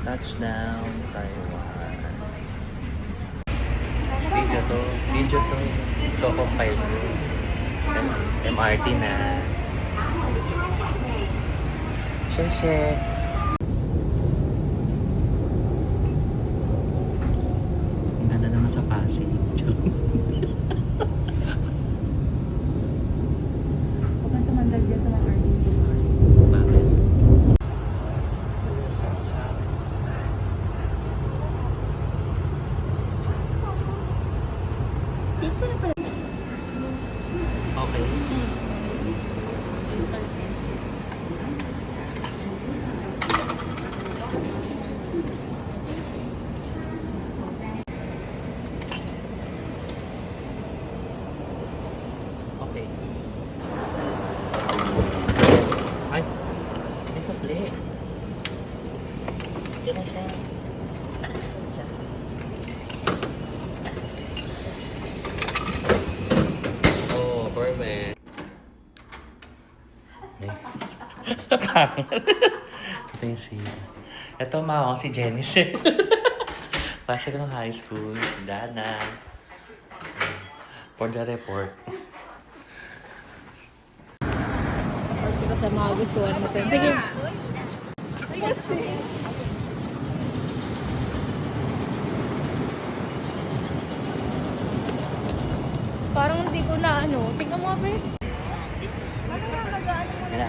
Touchdown, Taiwan. Video to. Choco 5. MRT na. Sheshe. Ang ganda naman sa Pasig. Huwag kang sumandag dyan sa mga RV. Bakit? Okay. Okay. Ay, may supli. Yan na siya. Oh, perfect. Pangit. Ito yung si... Ito si Jenice. Klase ko ng high school. Si Dana. For the report. Support kita sa mga gustuhan mo. Sige. Parang hindi ko na tingnan mo ba? Yan na.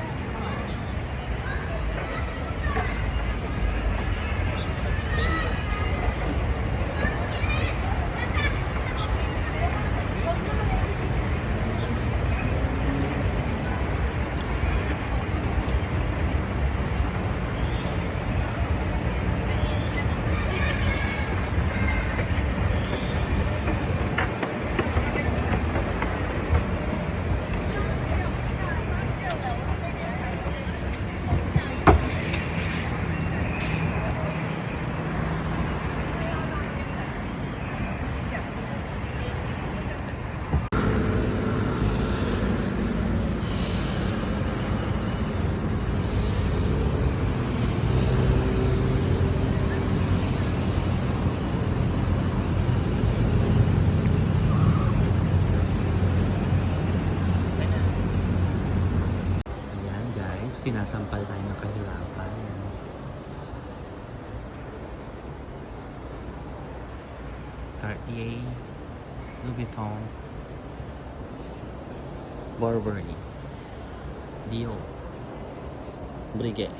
Sinasampal tayo ng kahirapan. Cartier, Louis Vuitton, Burberry, Dior, Breguet.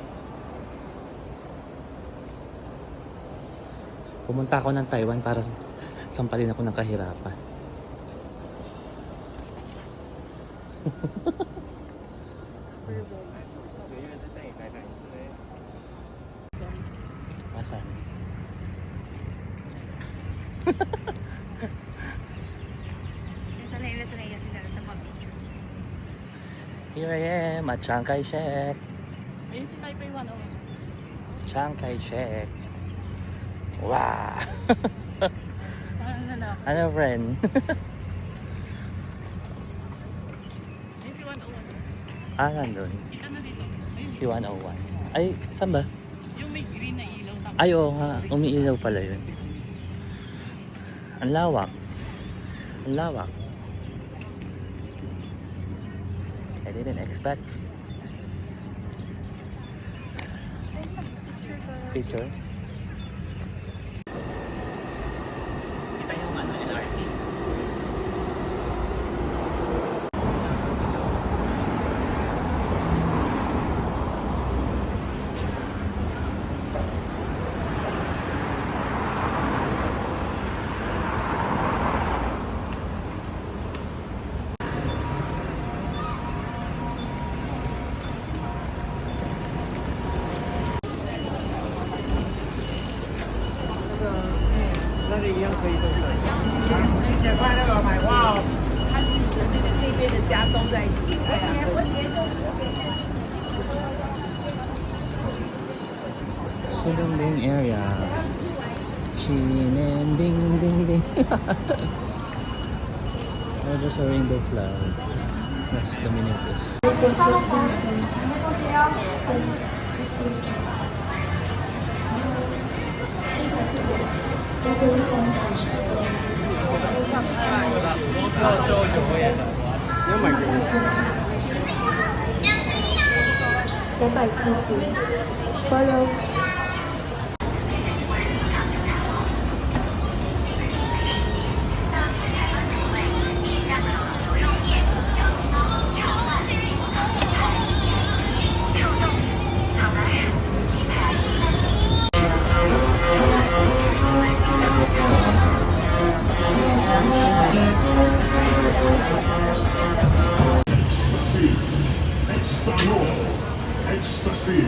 Pumunta ako ng Taiwan para sampalin ako ng kahirapan. Asan? Here I am at Chiang Kai-shek. Ayun si Taipei 101. Chiang Kai-shek. Wow! Ano friend? Ayun si 101. Nandun. Kita na dito. Ayun Si 101. Ay, saan ba? yung may green na ilaw. Tapos Ay, oo nga. Umiilaw pala yun. Ang lawak. Ang lawak. I didn't expect. Picture? Kita yung LRT. Sulunding area. Shinen ding ding ding. Oh, there's a rainbow flag. That's Dominikus. Follow. Ecstasy,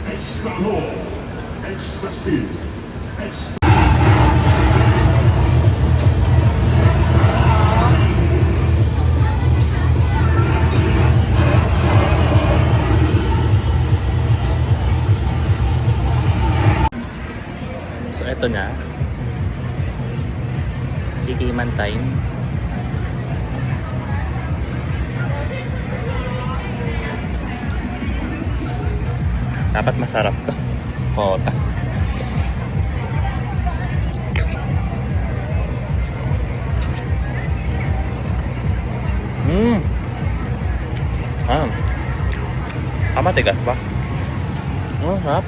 Ecstasy, Ecstasy, Ecstasy. So, eto na. Tikiman time. Dapat masarap to. Kota. Ah. Matigas pa. Sarap.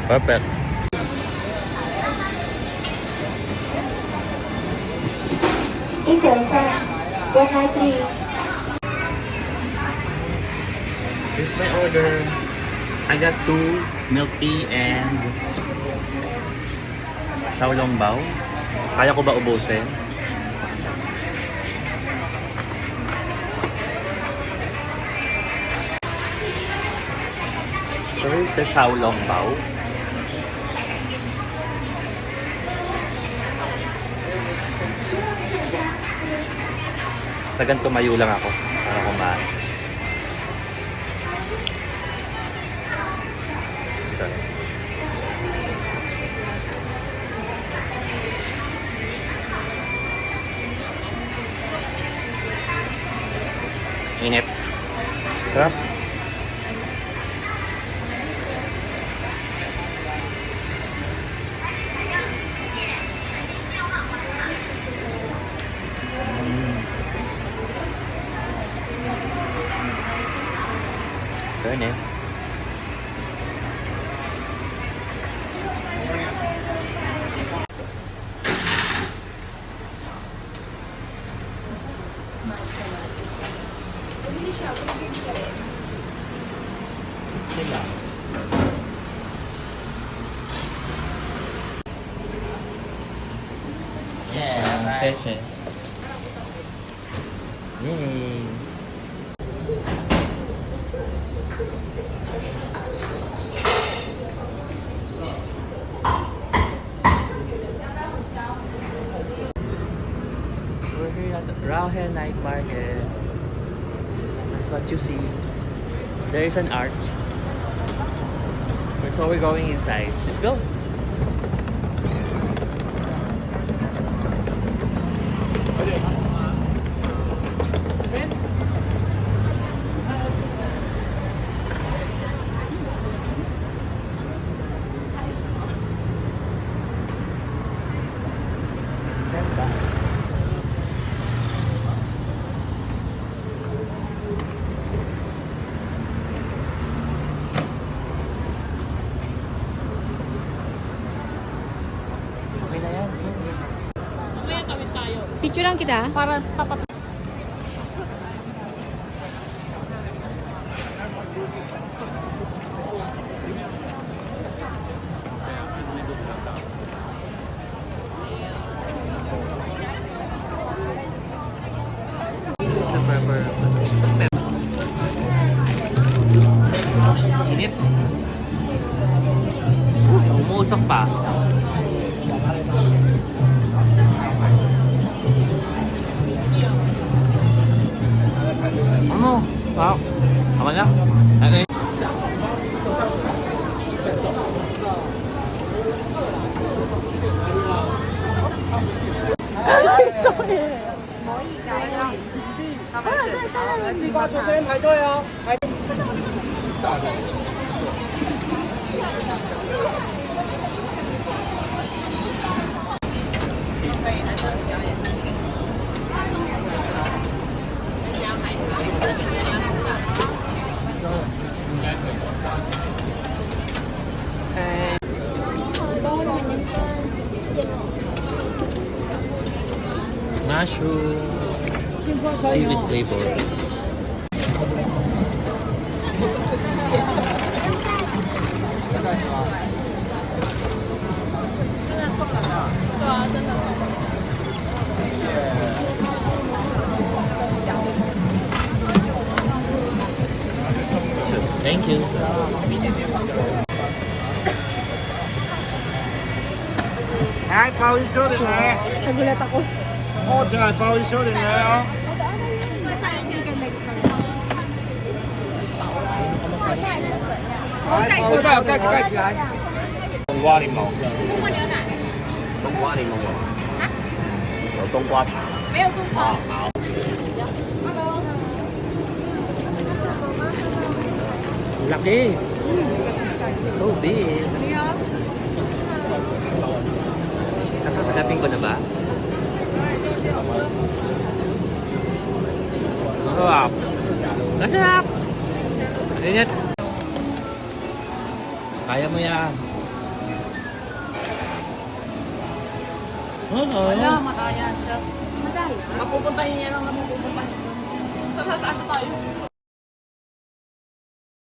Perfect. Here's my order. I got 2 milk tea and xiaolongbao. Kaya ko ba ubusin? So here's the xiaolongbao. Tagan tumayo lang ako para kumain. Sige. Init. Sarap. Very nice. Sila. Yeah, session. Yay. We're here at the Rauhe Night Market. That's what you see. There is an arch. So we're going inside. Let's go. Okay na yan. Mamaya kawin tayo. Picture lang kita. Para tapat. Init. Umuusok pa. Ano? Wow. Tama na. Okay. Seaweed flavor. Thank you. Này, bao nhiêu số điện này? Nagulat ako. Ô, thế này bao nhiêu số điện này không? Số đâu, cái gì đấy?冬瓜柠檬。中国牛奶冬瓜柠檬有吗？有冬瓜茶。没有中超。 Laki. So big. Nasasagapin ko na ba? Masarap. Masarap. Init. Kaya mo yan. Wala, makaya siya. Mapupuntahin niya lang naman pupuntahin. Sa taas tayo.